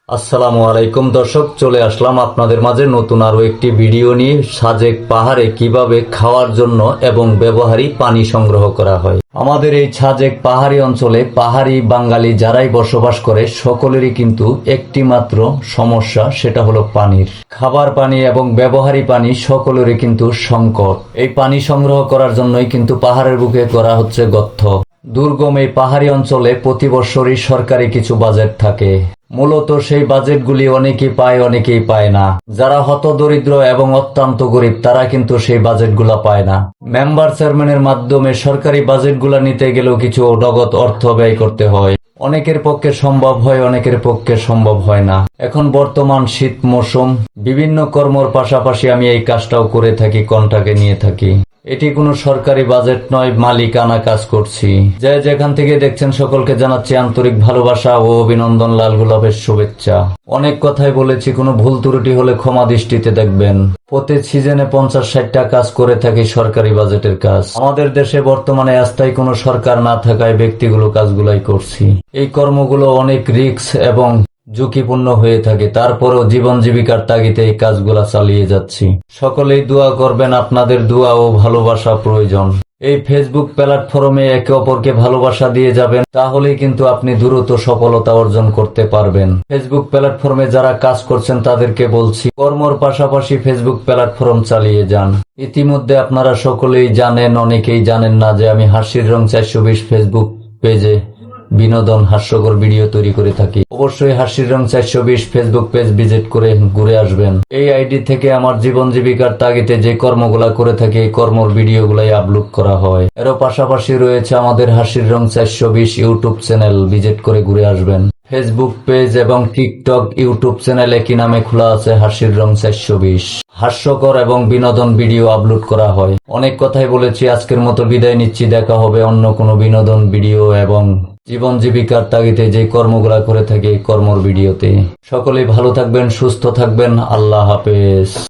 আসসালামু আলাইকুম দর্শক, চলে আসলাম আপনাদের মাঝে নতুন আরো একটি ভিডিও নিয়ে। সাজেক পাহাড়ে কিভাবে খাওয়ার জন্য এবং ব্যবহারিক পানি সংগ্রহ করা হয়। আমাদের এই সাজেক পাহাড়ি অঞ্চলে পাহাড়ি বাঙালি যারাই বসবাস করে সকলেরই কিন্তু একটি মাত্র সমস্যা, সেটা হলো পানির। খাবার পানি এবং ব্যবহারিক পানি সকলেরই কিন্তু সংকট। এই পানি সংগ্রহ করার জন্যই কিন্তু পাহাড়ের বুকে করা হচ্ছে গর্ত। দুর্গম এই পাহাড়ি অঞ্চলে প্রতি বছরই সরকারি কিছু বাজেট থাকে। মূলত সেই বাজেটগুলি অনেকেই পায়, অনেকেই পায় না। যারা হতদরিদ্র এবং অত্যন্ত গরিব তারা কিন্তু সেই বাজেটগুলা পায় না। মেম্বার চেয়ারম্যানের মাধ্যমে সরকারি বাজেটগুলা নিতে গেলেও কিছু নগদ অর্থ ব্যয় করতে হয়। অনেকের পক্ষে সম্ভব হয়, অনেকের পক্ষে সম্ভব হয় না। এখন বর্তমান শীত মৌসুম, বিভিন্ন কর্মর পাশাপাশি আমি এই কাজটাও করে থাকি, কন্টাকে নিয়ে থাকি। এটি কোনো সরকারি বাজেট নয়, মালিকানা কাজ করছি। যে যেখান থেকে দেখছেন সকলকে জানাচ্ছি আন্তরিক ভালোবাসা ও অভিনন্দন, লাল গোলাপের শুভেচ্ছা। অনেক কথাই বলেছি, কোনো ভুল ত্রুটি হলে ক্ষমা দৃষ্টিতে দেখবেন। প্রতি সিজনে 50-60টা কাজ করে থাকি, সরকারি বাজেটের কাজ। আমাদের দেশে বর্তমানে অস্থায়ী কোনো সরকার না থাকায় ব্যক্তিগুলো কাজগুলাই করছি। এই কর্মগুলো অনেক রিস্ক এবং ঝুঁকিপূর্ণ হয়ে থাকে, তারপরেও জীবন জীবিকার তাগিদে এই কাজগুলা চালিয়ে যাচ্ছি। সকলেই দোয়া করবেন, আপনাদের দোয়া ও ভালোবাসা প্রয়োজন। এই ফেসবুক প্ল্যাটফর্মে একে অপরকে ভালোবাসা দিয়ে যাবেন, তাহলেই কিন্তু আপনি দ্রুত সফলতা অর্জন করতে পারবেন। ফেসবুক প্ল্যাটফর্মে যারা কাজ করছেন তাদেরকে বলছি, কর্মর পাশাপাশি ফেসবুক প্ল্যাটফর্ম চালিয়ে যান। ইতিমধ্যে আপনারা সকলেই জানেন, অনেকেই জানেন না যে আমি হাসির রং 420 ফেসবুক পেজে বিনোদন হাস্যকর ভিডিও তৈরি করে থাকি। অবশ্যই হাসির রং 420 ফেসবুক পেজ ভিজিট করে ঘুরে আসবেন। এই আইডি থেকে আমার জীবন জীবিকার তাগিদে যে কর্মগুলা করে থাকি, এই কর্মর ভিডিওগুলাই আপলোড করা হয়। এরও পাশাপাশি রয়েছে আমাদের হাসির রং 420 ইউটিউব চ্যানেল, ভিজিট করে ঘুরে আসবেন। ফেসবুক পেজ এবং টিকটক, ইউটিউব চ্যানেল একই নামে খোলা আছে, হাসির রং 420। হাস্যকর এবং বিনোদন ভিডিও আপলোড করা হয়। অনেক কথাই বলেছি, আজকের মতো বিদায় নিচ্ছি। দেখা হবে অন্য কোনো বিনোদন ভিডিও এবং জীবন জীবিকার তাগিদে যে কর্মগুলা করে থাকে এই কর্মর ভিডিওতে। সকলেই ভালো থাকবেন, সুস্থ থাকবেন। আল্লাহ হাফেজ।